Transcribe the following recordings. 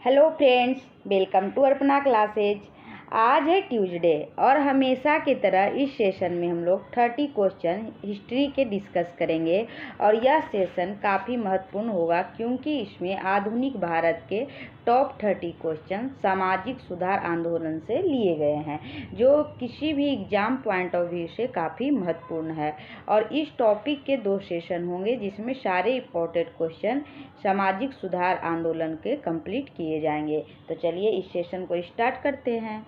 Hello friends, welcome to Arpana classes. आज है Tuesday और हमेशा की तरह इस सेशन में हम लोग 30 क्वेश्चन हिस्ट्री के डिस्कस करेंगे। और यह सेशन काफ़ी महत्वपूर्ण होगा क्योंकि इसमें आधुनिक भारत के टॉप 30 क्वेश्चन सामाजिक सुधार आंदोलन से लिए गए हैं, जो किसी भी एग्जाम पॉइंट ऑफ व्यू से काफ़ी महत्वपूर्ण है। और इस टॉपिक के 2 सेशन होंगे जिसमें सारे इम्पोर्टेंट क्वेश्चन सामाजिक सुधार आंदोलन के कंप्लीट किए जाएंगे। तो चलिए इस सेशन को स्टार्ट करते हैं।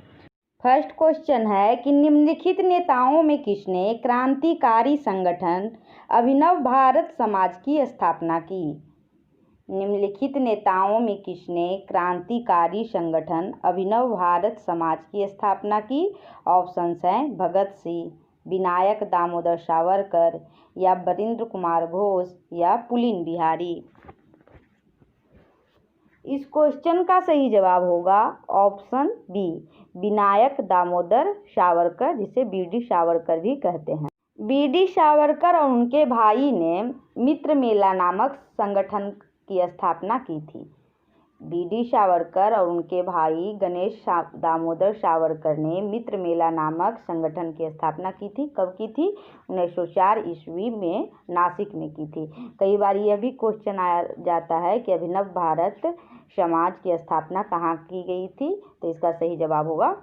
फर्स्ट क्वेश्चन है कि निम्नलिखित नेताओं में किसने क्रांतिकारी संगठन अभिनव भारत समाज की स्थापना की? निम्नलिखित नेताओं में किसने क्रांतिकारी संगठन अभिनव भारत समाज की स्थापना की? ऑप्शंस हैं भगत सिंह, विनायक दामोदर सावरकर या वरिंद्र कुमार घोष या पुलिन बिहारी। इस क्वेश्चन का सही जवाब होगा ऑप्शन बी, विनायक दामोदर सावरकर, जिसे बीडी सावरकर भी कहते हैं। बीडी सावरकर और उनके भाई ने मित्र मेला नामक संगठन की स्थापना की थी। बीडी सावरकर और उनके भाई गणेश दामोदर सावरकर ने मित्र मेला नामक संगठन की स्थापना की थी। कब की थी? 1904 ईस्वी में नासिक में की थी। कई बार यह भी क्वेश्चन आया जाता है कि अभिनव भारत समाज की स्थापना कहाँ की गई थी, तो इसका सही जवाब होगा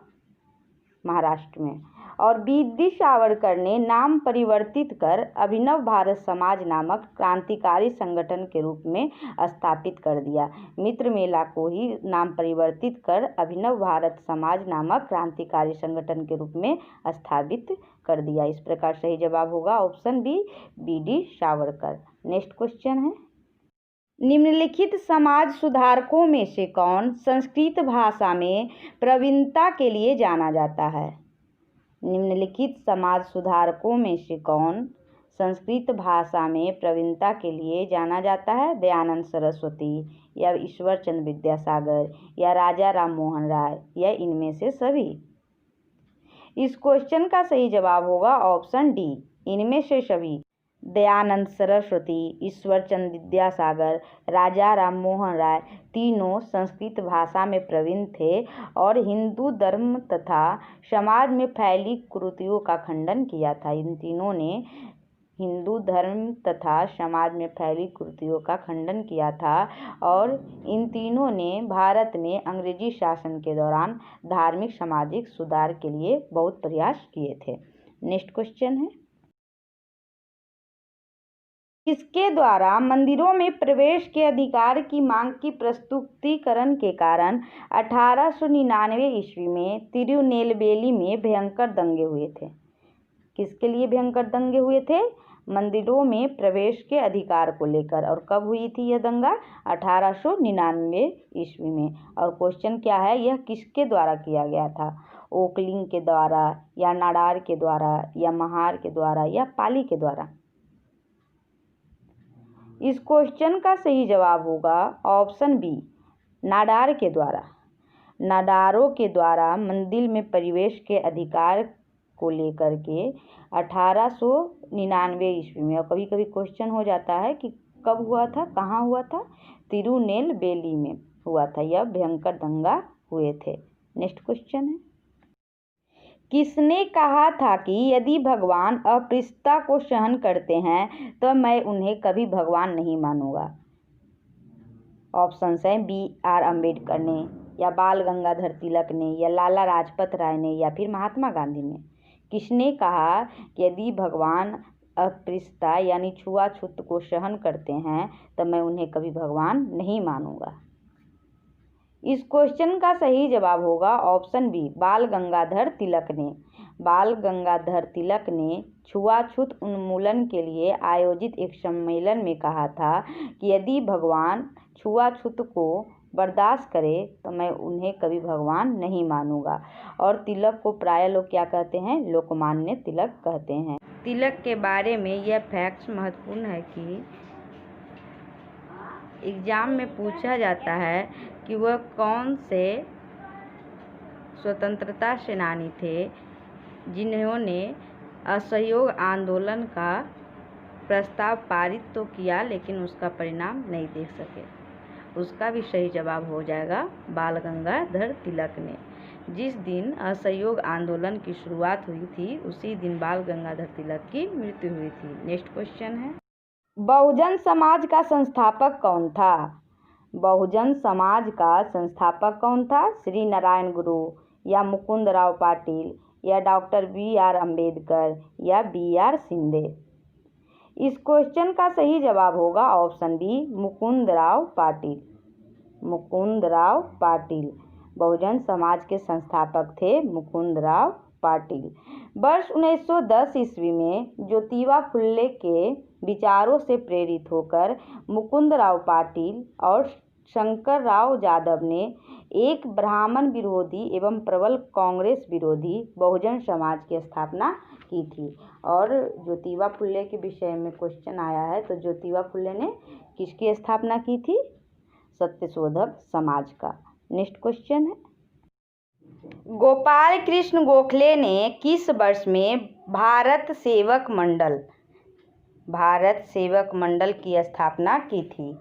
महाराष्ट्र में। और बीडी सावरकर ने नाम परिवर्तित कर अभिनव भारत समाज नामक क्रांतिकारी संगठन के रूप में स्थापित कर दिया। मित्र मेला को ही नाम परिवर्तित कर अभिनव भारत समाज नामक क्रांतिकारी संगठन के रूप में स्थापित कर दिया। इस प्रकार सही जवाब होगा option B, BD Savarkar. Next question है, निम्नलिखित समाज सुधारकों में से कौन संस्कृत भाषा में प्रवीणता के लिए जाना जाता है? निम्नलिखित समाज सुधारकों में से कौन संस्कृत भाषा में प्रवीणता के लिए जाना जाता है? दयानंद सरस्वती या ईश्वर चंद्र विद्यासागर या राजा राम मोहन राय या इनमें से सभी। इस क्वेश्चन का सही जवाब होगा ऑप्शन डी, इनमें से सभी। दयानंद सरस्वती, ईश्वर चंद्र विद्यासागर, राजा राम मोहन राय तीनों संस्कृत भाषा में प्रवीण थे और हिंदू धर्म तथा समाज में फैली कुरीतियों का खंडन किया था। इन तीनों ने हिंदू धर्म तथा समाज में फैली कुरीतियों का खंडन किया था और इन तीनों ने भारत में अंग्रेजी शासन के दौरान धार्मिक सामाजिक सुधार के लिए बहुत प्रयास किए थे। नेक्स्ट क्वेश्चन है, इसके द्वारा मंदिरों में प्रवेश के अधिकार की मांग की प्रस्तुतिकरण के कारण 1899 ईस्वी में तिरुनेलवेली में भयंकर दंगे हुए थे। किसके लिए भयंकर दंगे हुए थे? मंदिरों में प्रवेश के अधिकार को लेकर। और कब हुई थी यह दंगा? 1899 ईस्वी में। और क्वेश्चन क्या है, यह किसके द्वारा किया गया था? ओकलिंग के द्वारा या नाडार के द्वारा या महार के द्वारा या पाली के द्वारा? इस क्वेश्चन का सही जवाब होगा ऑप्शन बी, नाडार के द्वारा। नाडारों के द्वारा मंदिर में प्रवेश के अधिकार को लेकर के 1899 ईस्वी में। और कभी कभी क्वेश्चन हो जाता है कि कब हुआ था, कहाँ हुआ था? तिरुनेलवेली में हुआ था, यह भयंकर दंगा हुए थे। नेक्स्ट क्वेश्चन है, किसने कहा था कि यदि भगवान अस्पृश्यता को सहन करते हैं तो मैं उन्हें कभी भगवान नहीं मानूंगा? ऑप्शंस हैं बी, आर अम्बेडकर ने या बाल गंगाधर तिलक ने या लाला लाजपत राय ने या फिर महात्मा गांधी ने। किसने कहा कि यदि भगवान अस्पृश्यता यानी छुआछूत को सहन करते हैं तो मैं उन्हें कभी भगवान नहीं मानूंगा? इस क्वेश्चन का सही जवाब होगा ऑप्शन बी, बाल गंगाधर तिलक ने। बाल गंगाधर तिलक ने छुआछूत उन्मूलन के लिए आयोजित एक सम्मेलन में कहा था कि यदि भगवान छुआछूत को बर्दाश्त करे तो मैं उन्हें कभी भगवान नहीं मानूंगा। और तिलक को प्राय लोग क्या कहते हैं? लोकमान्य तिलक कहते हैं। तिलक के बारे में यह फैक्ट्स महत्वपूर्ण है कि एग्जाम में पूछा जाता है कि वह कौन से स्वतंत्रता सेनानी थे जिन्होंने असहयोग आंदोलन का प्रस्ताव पारित तो किया लेकिन उसका परिणाम नहीं देख सके। उसका भी सही जवाब हो जाएगा बाल गंगाधर तिलक ने। जिस दिन असहयोग आंदोलन की शुरुआत हुई थी उसी दिन बाल गंगाधर तिलक की मृत्यु हुई थी। नेक्स्ट क्वेश्चन है, बहुजन समाज का संस्थापक कौन था? बहुजन समाज का संस्थापक कौन था? श्री नारायण गुरु या मुकुंदराव पाटिल या डॉक्टर B.R. अम्बेडकर या B.R. शिंदे? इस क्वेश्चन का सही जवाब होगा ऑप्शन बी, मुकुंदराव पाटिल। मुकुंदराव पाटिल बहुजन समाज के संस्थापक थे, मुकुंदराव पाटिल। वर्ष 1910 ईस्वी में ज्योतिबा फुले के विचारों से प्रेरित होकर मुकुंदराव पाटिल और शंकरराव यादव ने एक ब्राह्मण विरोधी एवं प्रबल कांग्रेस विरोधी बहुजन समाज की स्थापना की थी। और ज्योतिबा फुले के विषय में क्वेश्चन आया है, तो ज्योतिबा फुले ने किसकी स्थापना की थी? सत्यशोधक समाज का। नेक्स्ट क्वेश्चन है, गोपाल कृष्ण गोखले ने किस वर्ष में भारत सेवक मंडल की स्थापना की थी?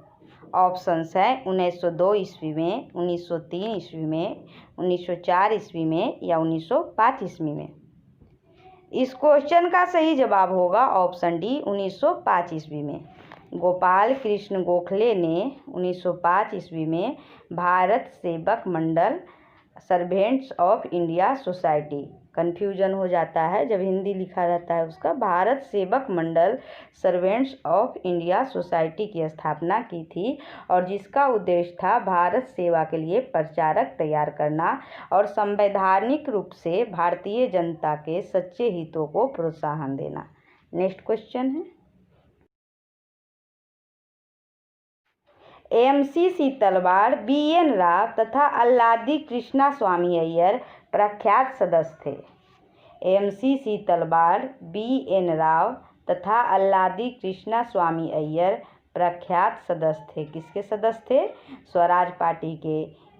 ऑप्शंस है 1902 ईस्वी में, 1903 ईस्वी में, 1904 ईस्वी में या 1905 ईस्वी में? इस क्वेश्चन का सही जवाब होगा ऑप्शन डी, 1905 ईस्वी में। गोपाल कृष्ण गोखले ने 1905 ईस्वी में Bharat Sevak Mandal Servants of India Society, confusion हो जाता है जब हिंदी लिखा रहता है उसका, Bharat Sevak Mandal Servants of India society की स्थापना की थी और जिसका उद्देश्य था भारत सेवा के लिए प्रचारक तैयार करना और संवैधानिक रूप से भारतीय जनता के सच्चे हितों को प्रोत्साहन देना। नेक्स्ट क्वेश्चन है, MC सीतलवाड़, BN राव तथा अल्लादी कृष्णास्वामी अय्यर प्रख्यात सदस्य थे। MC सीतलवाड़, BN राव तथा अल्लादी कृष्णास्वामी अय्यर प्रख्यात सदस्य थे। किसके सदस्य थे? स्वराज पार्टी के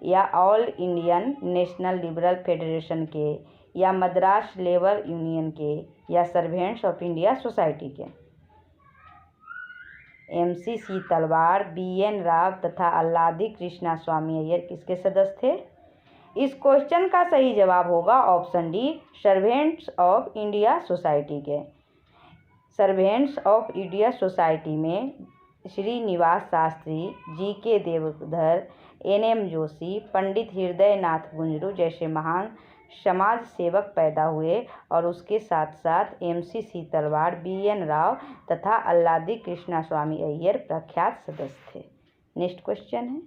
या all Indian national liberal federation के या मद्रास लेबर यूनियन के या सर्वेंट्स ऑफ इंडिया सोसाइटी के? MC सीतलवाड़, BN राव तथा अल्लादी कृष्णास्वामी अय्यर किसके सदस्य थे? इस क्वेश्चन का सही जवाब होगा option D, servants of India society के। सर्वेंट्स ऑफ इंडिया सोसाइटी में श्रीनिवास शास्त्री, GK देवधर, NM जोशी, पंडित हृदयनाथ गुंजरू जैसे महान समाज सेवक पैदा हुए और उसके साथ साथ MC सीतलवाड़, BN राव तथा अल्लादी कृष्णास्वामी अय्यर प्रख्यात सदस्य थे। नेक्स्ट क्वेश्चन है,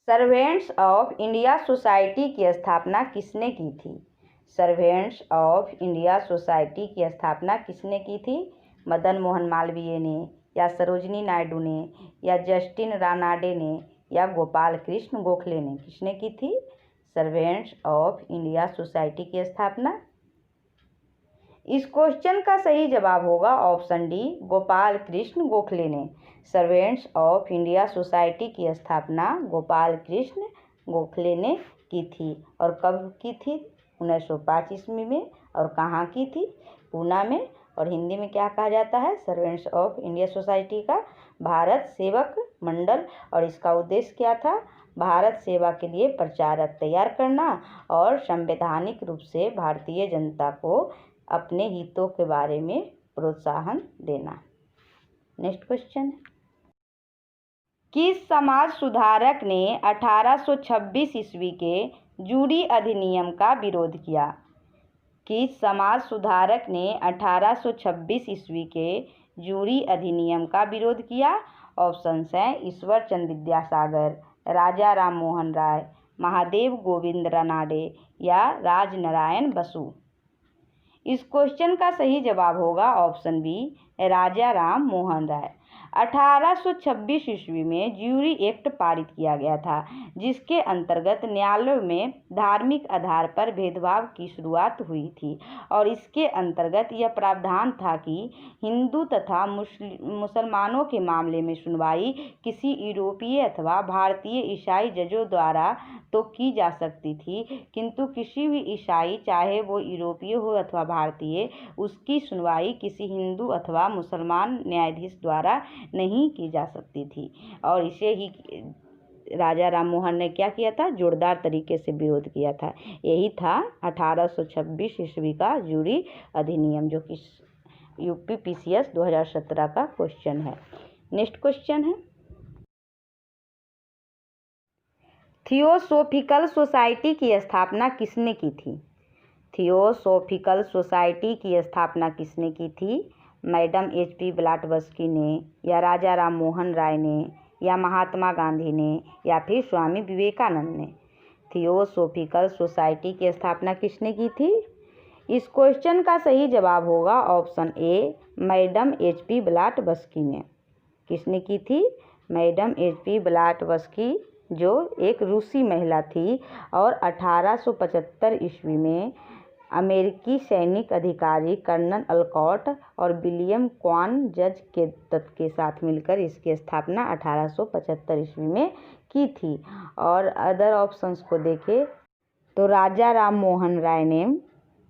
सर्वेंट्स ऑफ इंडिया सोसाइटी की स्थापना किसने की थी? सर्वेंट्स ऑफ इंडिया सोसाइटी की स्थापना किसने की थी? मदन मोहन मालवीय ने या सरोजिनी नायडू ने या जस्टिन रानाडे ने या गोपाल कृष्ण गोखले ने? किसने की थी सर्वेंट्स ऑफ इंडिया सोसाइटी की स्थापना? इस क्वेश्चन का सही जवाब होगा ऑप्शन डी, गोपाल कृष्ण गोखले ने। सर्वेंट्स ऑफ इंडिया सोसाइटी की स्थापना गोपाल कृष्ण गोखले ने की थी। और कब की थी? 1905 ईस्वी में। और कहाँ की थी? पूना में। और हिंदी में क्या कहा जाता है? सर्वेंट्स ऑफ इंडिया सोसाइटी का भारत सेवक मंडल। और इसका उद्देश्य क्या था? भारत सेवा के लिए प्रचारक तैयार करना और संवैधानिक रूप से भारतीय जनता को अपने हितों के बारे में प्रोत्साहन देना। नेक्स्ट क्वेश्चन, किस समाज सुधारक ने 1826 ईस्वी के जूरी अधिनियम का विरोध किया? किस समाज सुधारक ने 1826 ईस्वी के जूरी अधिनियम का विरोध किया? ऑप्शंस हैं ईश्वर चंद्र विद्यासागर, राजा राम मोहन राय, महादेव गोविंद रानाडे या राजनारायण बसु? इस क्वेश्चन का सही जवाब होगा ऑप्शन बी, राजा राम मोहन राय। 1826 ईस्वी में ज्यूरी एक्ट पारित किया गया था जिसके अंतर्गत न्यायालयों में धार्मिक आधार पर भेदभाव की शुरुआत हुई थी और इसके अंतर्गत यह प्रावधान था कि हिंदू तथा मुसलमानों के मामले में सुनवाई किसी यूरोपीय अथवा भारतीय ईसाई जजों द्वारा तो की जा सकती थी, किंतु किसी भी ईसाई चाहे वो यूरोपीय हो अथवा भारतीय, उसकी सुनवाई किसी हिंदू अथवा मुसलमान न्यायाधीश द्वारा नहीं की जा सकती थी। और इसे ही राजा राम मोहन ने क्या किया था, जोरदार तरीके से विरोध किया था। यही था 1826 ईस्वी का जूरी अधिनियम, जो कि UPPCS 2017 का क्वेश्चन है। नेक्स्ट क्वेश्चन है, थियोसोफिकल सोसाइटी की स्थापना किसने की थी? थियोसोफिकल सोसाइटी की स्थापना किसने की थी? मैडम HP ब्लॉटवर्स्की ने, या राजा राम मोहन राय ने, या महात्मा गांधी ने, या फिर स्वामी विवेकानंद ने? थियोसोफिकल सोसाइटी की स्थापना किसने की थी? इस क्वेश्चन का सही जवाब होगा ऑप्शन ए, मैडम HP ब्लॉटवर्स्की ने। किसने की थी? मैडम HP ब्लॉटवर्स्की, जो एक रूसी महिला थी और 1875 ईस्वी में अमेरिकी सैनिक अधिकारी कर्नल अलकॉट और विलियम क्वान जज के तत्व के साथ मिलकर इसकी स्थापना 1875 ईस्वी में की थी। और अदर ऑप्शंस को देखें तो राजा राम मोहन राय ने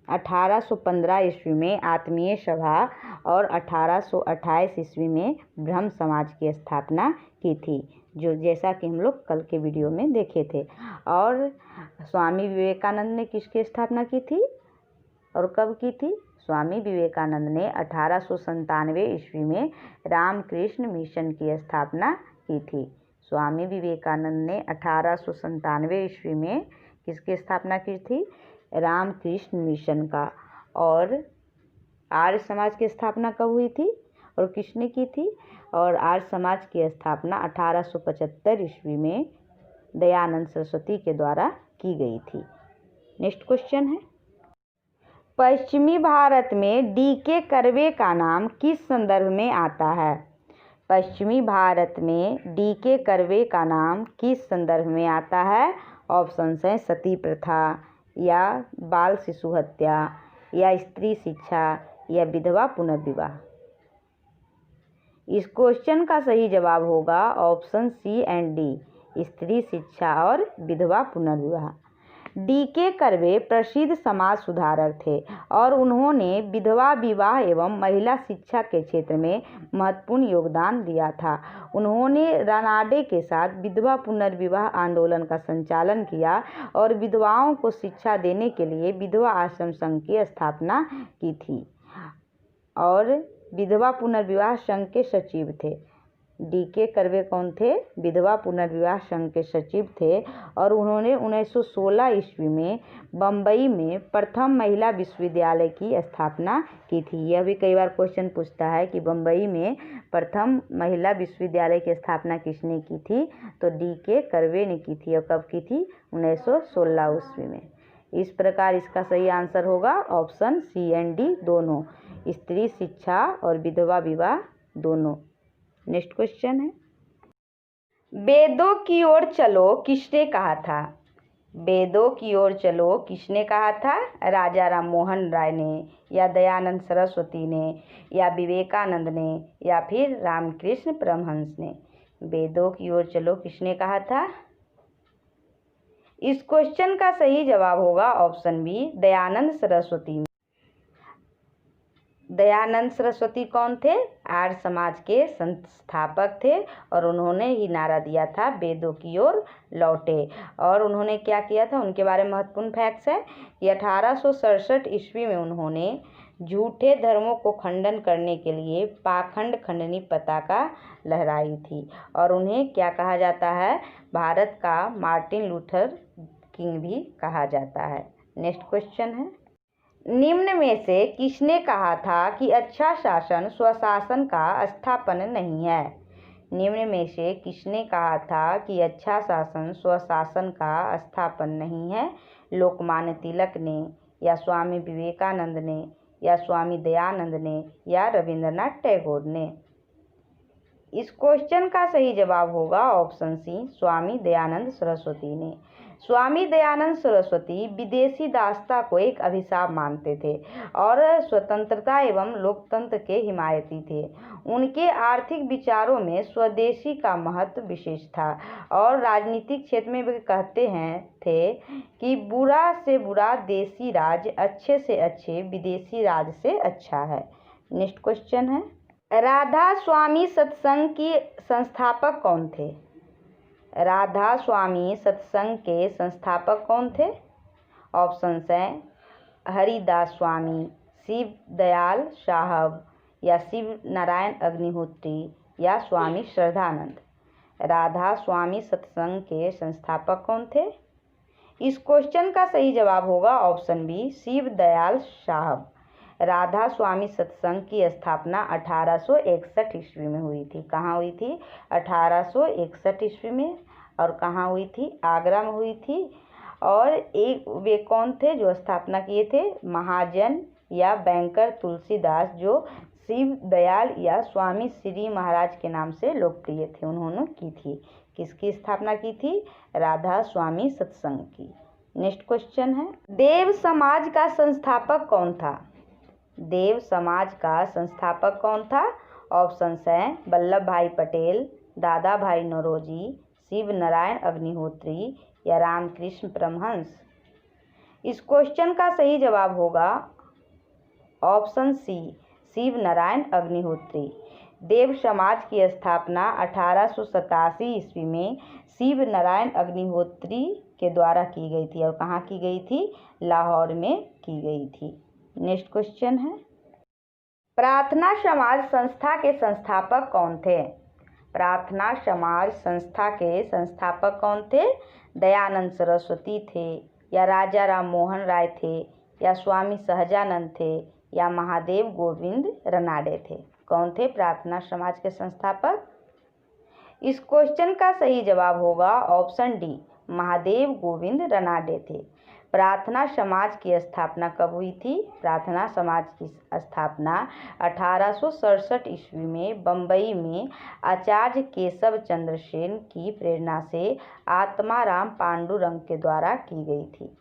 1815 ईस्वी में आत्मीय सभा और 1828 ईस्वी में ब्रह्म समाज की स्थापना की थी, जो जैसा कि हम लोग कल के वीडियो में देखे थे। और स्वामी विवेकानंद ने किसकी स्थापना की थी और कब की थी? स्वामी विवेकानंद ने 1897 ईस्वी में रामकृष्ण मिशन की स्थापना की थी। स्वामी विवेकानंद ने 1897 ईस्वी में किसकी स्थापना की थी? रामकृष्ण मिशन का। और आर्य समाज की स्थापना कब हुई थी और किसने की थी? और आर्य समाज की स्थापना 1875 ईस्वी में दयानंद सरस्वती के द्वारा की गई थी। नेक्स्ट क्वेश्चन है, पश्चिमी भारत में D.K. कर्वे का नाम किस संदर्भ में आता है? पश्चिमी भारत में D.K. कर्वे का नाम किस संदर्भ में आता है? ऑप्शंस हैं सती प्रथा, या बाल शिशु हत्या, या स्त्री शिक्षा, या विधवा पुनर्विवाह। इस क्वेश्चन का सही जवाब होगा ऑप्शन C एंड D, स्त्री शिक्षा और विधवा पुनर्विवाह। D.K. कर्वे प्रसिद्ध समाज सुधारक थे और उन्होंने विधवा विवाह एवं महिला शिक्षा के क्षेत्र में महत्वपूर्ण योगदान दिया था। उन्होंने रानाडे के साथ विधवा पुनर्विवाह आंदोलन का संचालन किया और विधवाओं को शिक्षा देने के लिए विधवा आश्रम संघ की स्थापना की थी और विधवा पुनर्विवाह संघ के सचिव थे। D.K. कर्वे कौन थे? विधवा पुनर्विवाह संघ के सचिव थे और उन्होंने 1916 ईस्वी में बम्बई में प्रथम महिला विश्वविद्यालय की स्थापना की थी। यह भी कई बार क्वेश्चन पूछता है कि बम्बई में प्रथम महिला विश्वविद्यालय की स्थापना किसने की थी? तो D.K. कर्वे ने की थी। और कब की थी? 1916 ईस्वी में। इस प्रकार इसका सही आंसर होगा ऑप्शन C एंड D दोनों, स्त्री शिक्षा और विधवा विवाह दोनों। नेक्स्ट क्वेश्चन है, वेदों की ओर चलो किसने कहा था? वेदों की ओर चलो किसने कहा था? राजा राम मोहन राय ने, या दयानंद सरस्वती ने, या विवेकानंद ने, या फिर रामकृष्ण परमहंस ने? वेदों की ओर चलो किसने कहा था? इस क्वेश्चन का सही जवाब होगा ऑप्शन बी, दयानंद सरस्वती। दयानंद सरस्वती कौन थे? आर्य समाज के संस्थापक थे और उन्होंने ही नारा दिया था वेदों की ओर लौटे। और उन्होंने क्या किया था, उनके बारे में महत्वपूर्ण फैक्ट्स है कि 1867 ईस्वी में उन्होंने झूठे धर्मों को खंडन करने के लिए पाखंड खंडनी पताका लहराई थी और उन्हें क्या कहा जाता है? भारत का मार्टिन लूथर किंग भी कहा जाता है। नेक्स्ट क्वेश्चन है, निम्न में से किसने कहा था कि अच्छा शासन स्वशासन का स्थापन नहीं है? निम्न में से किसने कहा था कि अच्छा शासन स्वशासन का स्थापन नहीं है? लोकमान्य तिलक ने, या स्वामी विवेकानंद ने, या स्वामी दयानंद ने, या रविंद्रनाथ टैगोर ने? इस क्वेश्चन का सही जवाब होगा ऑप्शन सी, स्वामी दयानंद सरस्वती ने। स्वामी दयानंद सरस्वती विदेशी दासता को एक अभिशाप मानते थे और स्वतंत्रता एवं लोकतंत्र के हिमायती थे। उनके आर्थिक विचारों में स्वदेशी का महत्व विशेष था और राजनीतिक क्षेत्र में वे कहते थे कि बुरा से बुरा देसी राज अच्छे से अच्छे विदेशी राज से अच्छा है। नेक्स्ट क्वेश्चन है, राधा स्वामी सत्संग की संस्थापक कौन थे? राधा स्वामी सत्संग के संस्थापक कौन थे? ऑप्शंस हैं हरिदास स्वामी, शिव दयाल साहब या शिव नारायण अग्निहोत्री या स्वामी श्रद्धानंद। राधा स्वामी सत्संग के संस्थापक कौन थे? इस क्वेश्चन का सही जवाब होगा ऑप्शन बी, शिव दयाल साहब। राधा स्वामी सत्संग की स्थापना 1861 ईस्वी में हुई थी। कहाँ हुई थी? 1861 ईस्वी में। और कहाँ हुई थी? आगरा में हुई थी। और एक वे कौन थे जो स्थापना किए थे? महाजन या बैंकर तुलसीदास, जो शिव दयाल या स्वामी श्री महाराज के नाम से लोकप्रिय थे, उन्होंने की थी। किसकी स्थापना की थी? राधा स्वामी सत्संग की। नेक्स्ट क्वेश्चन है, देव समाज का संस्थापक कौन था? देव समाज का संस्थापक कौन था? ऑप्शंस हैं वल्लभ भाई पटेल, दादा भाई नौरोजी, शिव नारायण अग्निहोत्री या रामकृष्ण परमहंस। इस क्वेश्चन का सही जवाब होगा ऑप्शन सी, शिव नारायण अग्निहोत्री। देव समाज की स्थापना 1887 ईस्वी में शिव नारायण अग्निहोत्री के द्वारा की गई थी। और कहाँ की गई थी? लाहौर में की गई थी। नेक्स्ट क्वेश्चन है, प्रार्थना समाज संस्था के संस्थापक कौन थे? प्रार्थना समाज संस्था के संस्थापक कौन थे? दयानंद सरस्वती थे या राजा राम मोहन राय थे या स्वामी सहजानंद थे या महादेव गोविंद रनाडे थे। कौन थे प्रार्थना समाज के संस्थापक? इस क्वेश्चन का सही जवाब होगा ऑप्शन डी, महादेव गोविंद रनाडे थे। प्रार्थना समाज की स्थापना कब हुई थी? प्रार्थना समाज की स्थापना 1867 ईस्वी में बम्बई में आचार्य केशव चंद्र सेन की प्रेरणा से आत्माराम पांडुरंग के द्वारा की गई थी।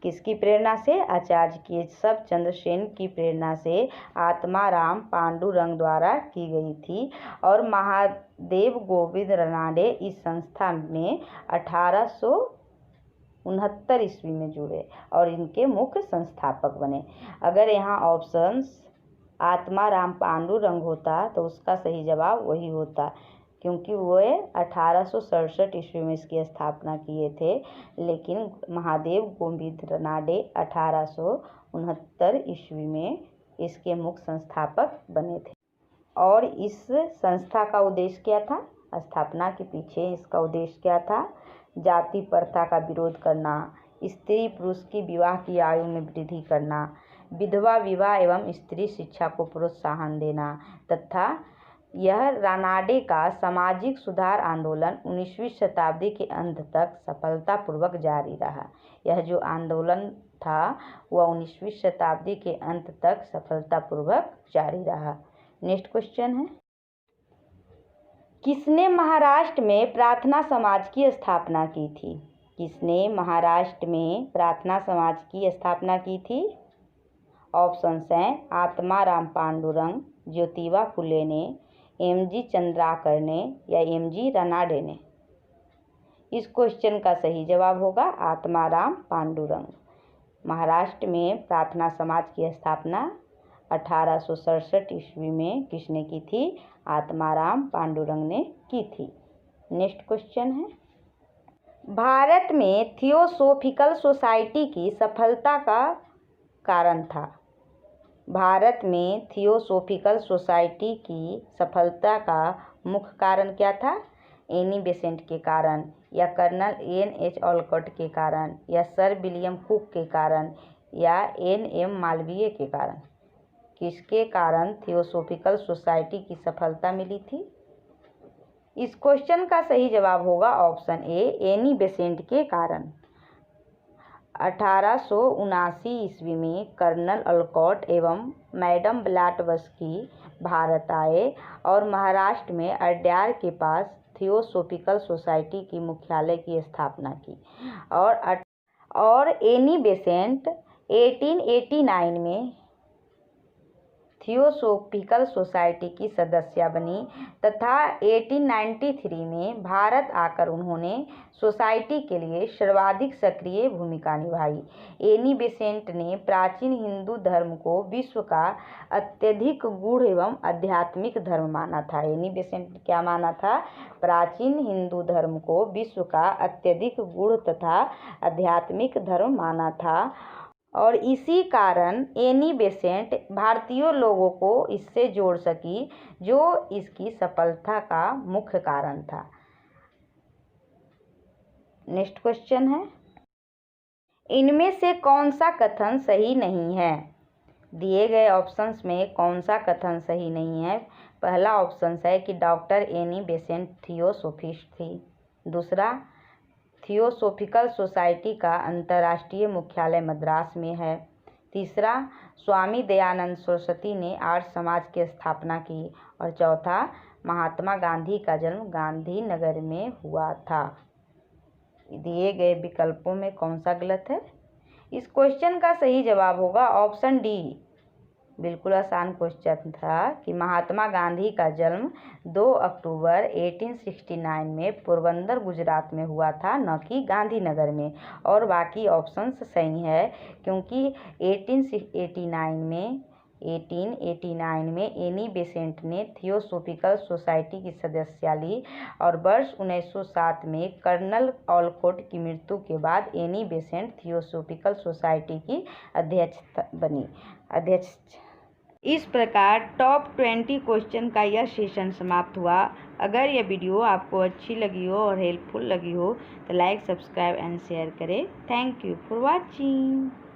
किसकी प्रेरणा से? आचार्य केशव चंद्र सेन की प्रेरणा से आत्माराम पांडुरंग द्वारा की गई थी। और महादेव गोविंद रनाडे इस संस्था में 1869 ईस्वी में जुड़े और इनके मुख्य संस्थापक बने। अगर यहाँ ऑप्शंस आत्माराम पांडुरंग होता तो उसका सही जवाब वही होता, क्योंकि वे 1867 ईस्वी में इसकी स्थापना किए थे, लेकिन महादेव गोविंद रनाडे 1869 ईस्वी में इसके मुख्य संस्थापक बने थे। और इस संस्था का उद्देश्य क्या था? स्थापना के पीछे इसका उद्देश्य क्या था? जाति प्रथा का विरोध करना, स्त्री पुरुष की विवाह की आयु में वृद्धि करना, विधवा विवाह एवं स्त्री शिक्षा को प्रोत्साहन देना तथा यह रानाडे का सामाजिक सुधार आंदोलन 19वीं शताब्दी के अंत तक सफलतापूर्वक जारी रहा। यह जो आंदोलन था वह 19वीं शताब्दी के अंत तक सफलतापूर्वक जारी रहा। नेक्स्ट क्वेश्चन है, किसने महाराष्ट्र में प्रार्थना समाज की स्थापना की थी? किसने महाराष्ट्र में प्रार्थना समाज की स्थापना की थी? ऑप्शंस हैं आत्माराम पांडुरंग, ज्योतिबा फुले ने, एम.जी. चंद्राकर ने या एम.जी. रनाडे ने। इस क्वेश्चन का सही जवाब होगा आत्माराम पांडुरंग। महाराष्ट्र में प्रार्थना समाज की स्थापना 1867 ईस्वी में किसने की थी? आत्माराम पांडुरंग ने की थी। नेक्स्ट क्वेश्चन है, भारत में थियोसोफिकल सोसाइटी की सफलता का कारण था। भारत में थियोसोफिकल सोसाइटी की सफलता का मुख्य कारण क्या था? एनी बेसेंट के कारण या कर्नल N.H. ओलकॉट के कारण या सर विलियम कुक के कारण या N.M. मालवीय के कारण। किसके कारण थियोसोफिकल सोसाइटी की सफलता मिली थी? इस क्वेश्चन का सही जवाब होगा ऑप्शन ए, एनी बेसेंट के कारण। 1879 ईस्वी में कर्नल ओलकॉट एवं मैडम ब्लैटवस्की भारत आए और महाराष्ट्र में अड्यार के पास थियोसोफिकल सोसाइटी की मुख्यालय की स्थापना की। और एनी बेसेंट 1889 में थियोसॉफिकल सोसाइटी की सदस्य बनी तथा 1893 में भारत आकर उन्होंने सोसाइटी के लिए सर्वाधिक सक्रिय भूमिका निभाई। एनी बेसेंट ने प्राचीन हिंदू धर्म को विश्व का अत्यधिक गूढ़ एवं आध्यात्मिक धर्म माना था। एनी बेसेंट ने क्या माना था? प्राचीन हिंदू धर्म को विश्व का अत्यधिक गूढ़ तथा आध्यात्मिक धर्म माना था और इसी कारण एनी बेसेंट भारतीय लोगों को इससे जोड़ सकी, जो इसकी सफलता का मुख्य कारण था। नेक्स्ट क्वेश्चन है, इनमें से कौन सा कथन सही नहीं है? दिए गए ऑप्शंस में कौन सा कथन सही नहीं है? पहला ऑप्शन है कि डॉक्टर एनी बेसेंट थियोसॉफिस्ट थी। दूसरा, थियोसॉफिकल सोसाइटी का अंतर्राष्ट्रीय मुख्यालय मद्रास में है। तीसरा, स्वामी दयानंद सरस्वती ने आर्य समाज की स्थापना की। और चौथा, महात्मा गांधी का जन्म गांधीनगर में हुआ था। दिए गए विकल्पों में कौन सा गलत है? इस क्वेश्चन का सही जवाब होगा ऑप्शन डी। बिल्कुल आसान क्वेश्चन था कि महात्मा गांधी का जन्म 2 अक्टूबर 1869 में पोरबंदर गुजरात में हुआ था, न कि गांधीनगर में। और बाकी ऑप्शंस सही है क्योंकि 1889 में एनी बेसेंट ने थियोसॉफिकल सोसाइटी की सदस्यता ली और वर्ष 1907 में कर्नल ऑलकोट की मृत्यु के बाद एनी बेसेंट थियोसॉफिकल सोसाइटी की अध्यक्ष। इस प्रकार टॉप 20 क्वेश्चन का यह सेशन समाप्त हुआ। अगर यह वीडियो आपको अच्छी लगी हो और हेल्पफुल लगी हो तो लाइक, सब्सक्राइब एंड शेयर करें। Thank you for watching.